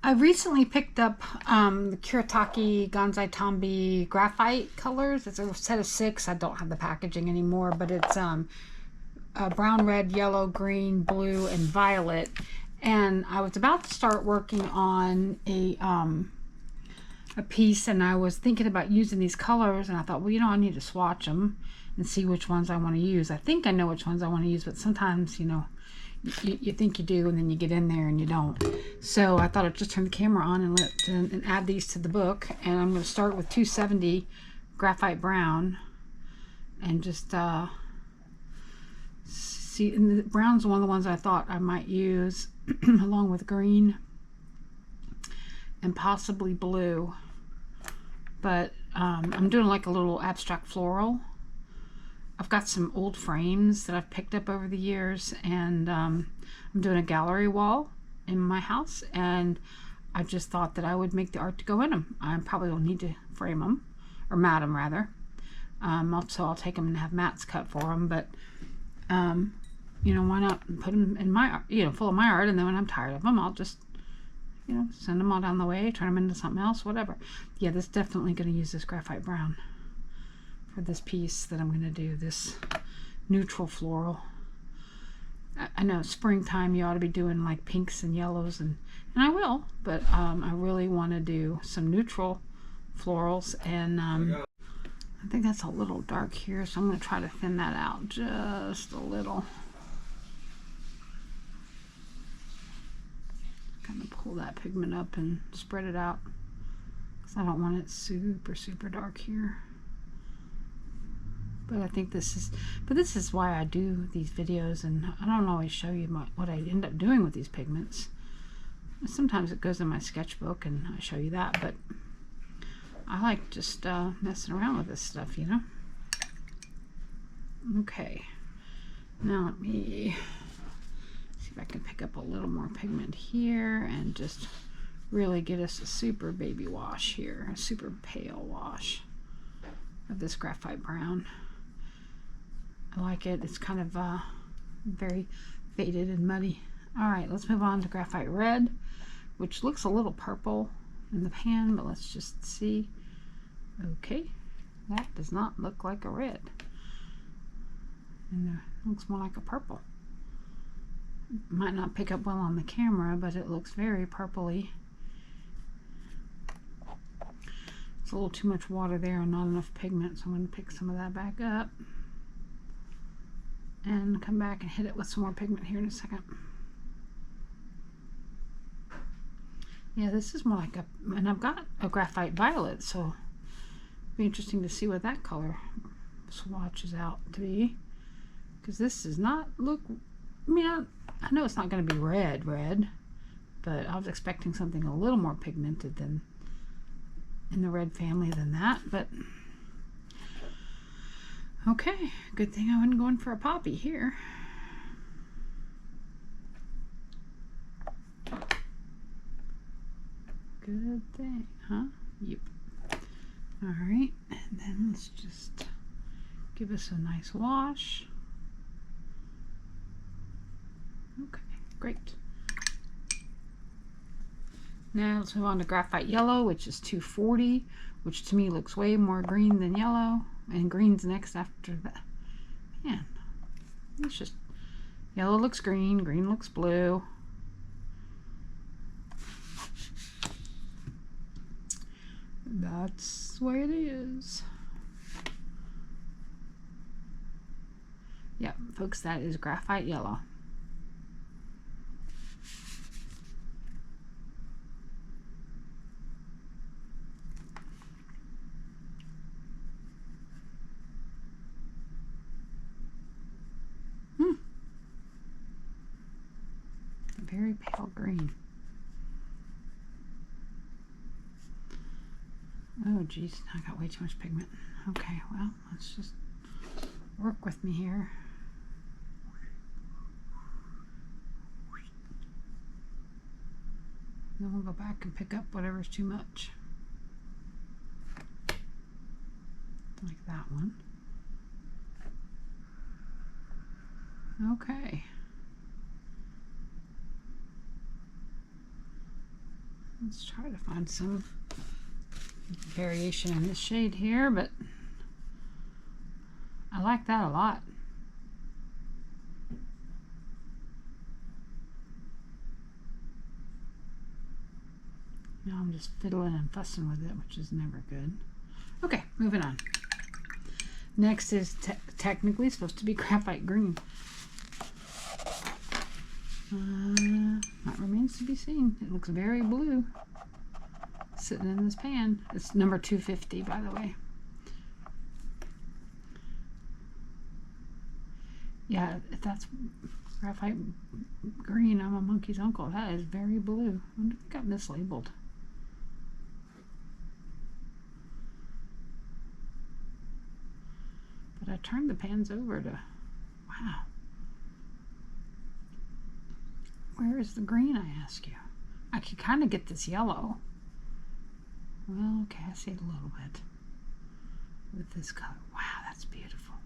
I recently picked up the Kuretake Gansai Tambi Graphite colors. It's a set of 6. I don't have the packaging anymore, but it's brown, red, yellow, green, blue, and violet. And I was about to start working on a piece, and I was thinking about using these colors, and I thought, well, I need to swatch them and see which ones I want to use. I think I know which ones I want to use, but sometimes, you think you do, and then you get in there and you don't. So I thought I'd just turn the camera on and add these to the book. And I'm going to start with 270 Graphite Brown, and just see. And the brown's one of the ones I thought I might use, along with green and possibly blue. But I'm doing like a little abstract floral. I've got some old frames that I've picked up over the years, and I'm doing a gallery wall in my house, and I just thought that I would make the art to go in them. I probably will need to frame them, or mat them rather. Also, I'll take them and have mats cut for them, but why not put them in my art, full of my art, and then when I'm tired of them, I'll just send them all down the way, turn them into something else, whatever. Yeah, this is definitely going to use this graphite brown for this piece that I'm going to do, this neutral floral. I know springtime you ought to be doing like pinks and yellows, and I will, but I really want to do some neutral florals, and I think that's a little dark here, so I'm going to try to thin that out just a little. Kind of pull that pigment up and spread it out, because I don't want it super dark here. But I think this is why I do these videos, and I don't always show you what I end up doing with these pigments. Sometimes it goes in my sketchbook and I show you that, but I like just messing around with this stuff, Okay, now let me see if I can pick up a little more pigment here and just really get us a super baby wash here, a super pale wash of this graphite brown. I like it. It's kind of very faded and muddy. Alright, let's move on to graphite red, which looks a little purple in the pan, but let's just see. Okay, that does not look like a red. And it looks more like a purple. It might not pick up well on the camera, but it looks very purpley. It's a little too much water there and not enough pigment, so I'm going to pick some of that back up and come back and hit it with some more pigment here in a second. Yeah, this is more like and I've got a graphite violet, so it'll be interesting to see what that color swatches out to be, because this does not look, I know it's not going to be red, but I was expecting something a little more pigmented than in the red family than that, but okay, good thing I wasn't going for a poppy here. Good thing, huh? Yep. Alright, and then let's just give us a nice wash. Okay, great. Now let's move on to graphite yellow, which is 240, which to me looks way more green than yellow, and green's next after that. Man, it's just yellow looks green, green looks blue. That's the way it is. Yep, folks, that is graphite yellow. Very pale green. Oh geez, I got way too much pigment. Okay, well, let's just work with me here. Then we'll go back and pick up whatever's too much. Like that one. Okay. Let's try to find some variation in this shade here, but I like that a lot. Now I'm just fiddling and fussing with it, which is never good. Okay, moving on. Next is technically supposed to be graphite green. That remains to be seen. It looks very blue sitting in this pan. It's number 250, by the way. Yeah, if that's graphite green, I'm a monkey's uncle. That is very blue. I wonder if it got mislabeled. But I turned the pans over to, wow. Where is the green, I ask you? I can kind of get this yellow. Well, okay, I see it a little bit with this color. Wow, that's beautiful.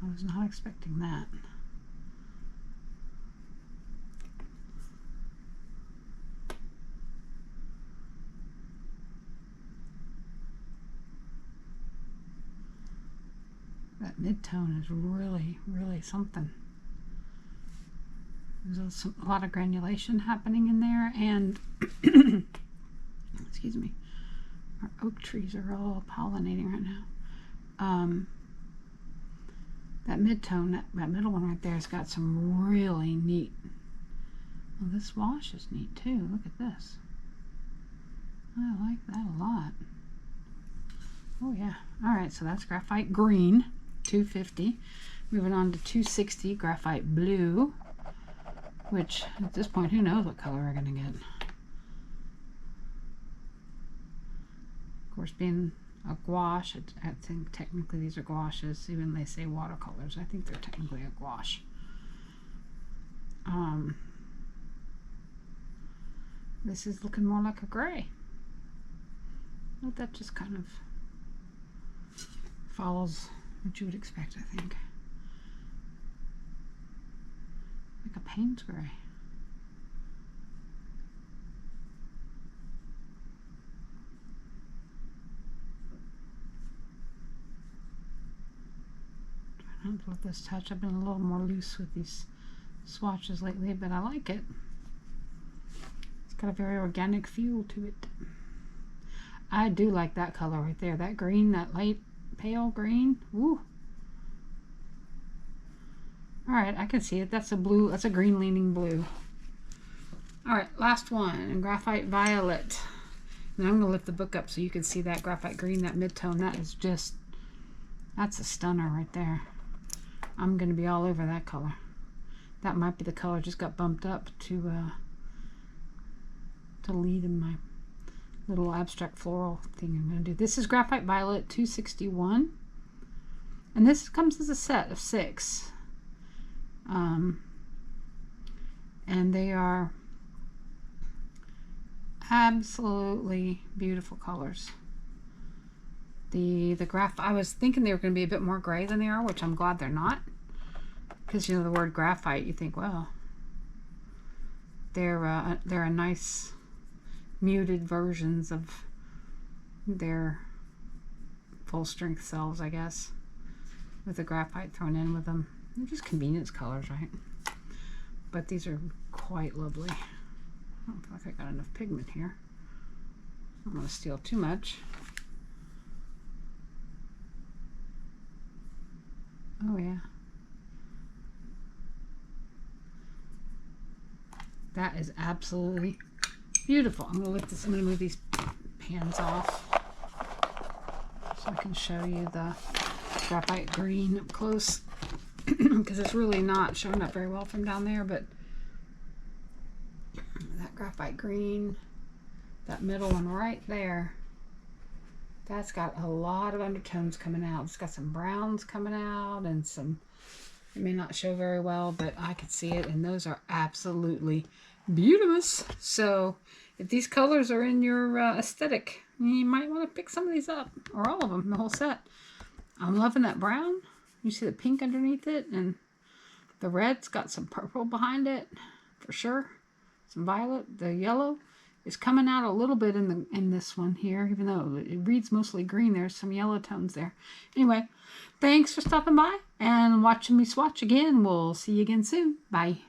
I was not expecting that. That mid-tone is really, really something. There's a lot of granulation happening in there, and excuse me, our oak trees are all pollinating right now. That mid-tone, that middle one right there has got some really neat. Well, this wash is neat too. Look at this. I like that a lot. Oh yeah. All right, so that's graphite green, 250. Moving on to 260, graphite blue, which at this point, who knows what color we're gonna get. Of course, being a gouache, I think technically these are gouaches, even they say watercolors. I think they're technically a gouache. This is looking more like a gray. But that just kind of follows what you would expect, I think. Like a Payne's gray. Try not to let this touch. I've been a little more loose with these swatches lately, but I like it. It's got a very organic feel to it. I do like that color right there. That green, that light pale green. Woo. Alright, I can see it. That's a blue, that's a green leaning blue. Alright, last one, graphite violet. Now I'm going to lift the book up so you can see that graphite green, that mid-tone. That is just, that's a stunner right there. I'm going to be all over that color. That might be the color just got bumped up to lead in my little abstract floral thing I'm going to do. This is graphite violet 261. And this comes as a set of 6. And they are absolutely beautiful colors. The I was thinking they were going to be a bit more gray than they are, which I'm glad they're not, because you know the word graphite, you think, well, they're a nice muted versions of their full strength selves, I guess, with the graphite thrown in with them. They're just convenience colors, right? But these are quite lovely. I don't feel like I got enough pigment here. I don't want to steal too much. Oh yeah. That is absolutely beautiful. I'm gonna lift this, I'm gonna move these pans off so I can show you the graphite green up close, because it's really not showing up very well from down there, but that graphite green, that middle one right there, that's got a lot of undertones coming out. It's got some browns coming out and some, it may not show very well, but I can see it, and those are absolutely beautiful. So if these colors are in your aesthetic, you might want to pick some of these up, or all of them, the whole set. I'm loving that brown. You see the pink underneath it, and the red's got some purple behind it, for sure. some violet. The yellow is coming out a little bit in this one here, even though it reads mostly green. There's some yellow tones there. Anyway, thanks for stopping by and watching me swatch again. We'll see you again soon. Bye.